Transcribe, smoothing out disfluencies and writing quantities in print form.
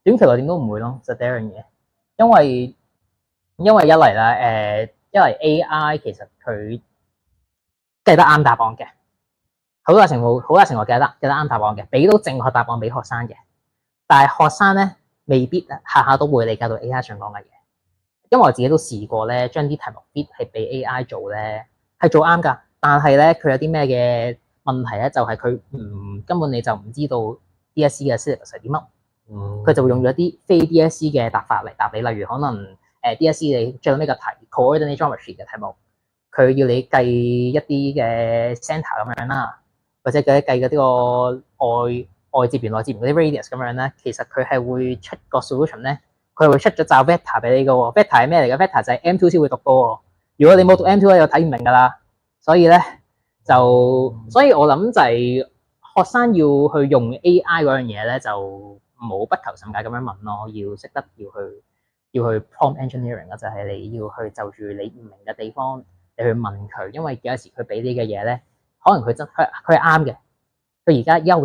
短期內點都唔會咯，就第一樣嘢，因為一嚟啦，一嚟 AI 其實佢計得啱答案嘅，好大程度計得啱答案嘅，俾到正確答案俾學生嘅。但係學生咧未必下下都會理解到 AI 想講嘅嘢，因為我自己都試過咧，將啲題目 bid 係俾 AI 做咧，係做啱㗎，但係咧佢有啲咩嘅問題咧，就係佢根本你就唔知道 DSE 嘅 syllabus 係啲乜，佢就會用咗啲非 DSE 嘅答法嚟答你，例如可能DSE 你最後尾個題 coordinate geometry 嘅題目，佢要你計一啲嘅 centre 咁樣啦，或者計嗰啲個外接圓內接圓嗰啲 radius 咁樣咧，其實佢係會出個 solution 咧，佢係會出咗罩 vector 俾你嘅喎。vector 係咩嚟嘅 ？vector 就係 M2 先會讀嘅喎。如果你冇讀 M2 咧，就睇唔明㗎啦。所以咧所以我諗就係學生要去用 AI 嗰樣嘢咧，就冇不求甚解咁樣問咯，要識得要去 prompt engineering 啦，就係你要去就住你唔明嘅地方，你去問佢，因為有時佢俾你嘅嘢咧，可能佢係啱嘅。佢而家好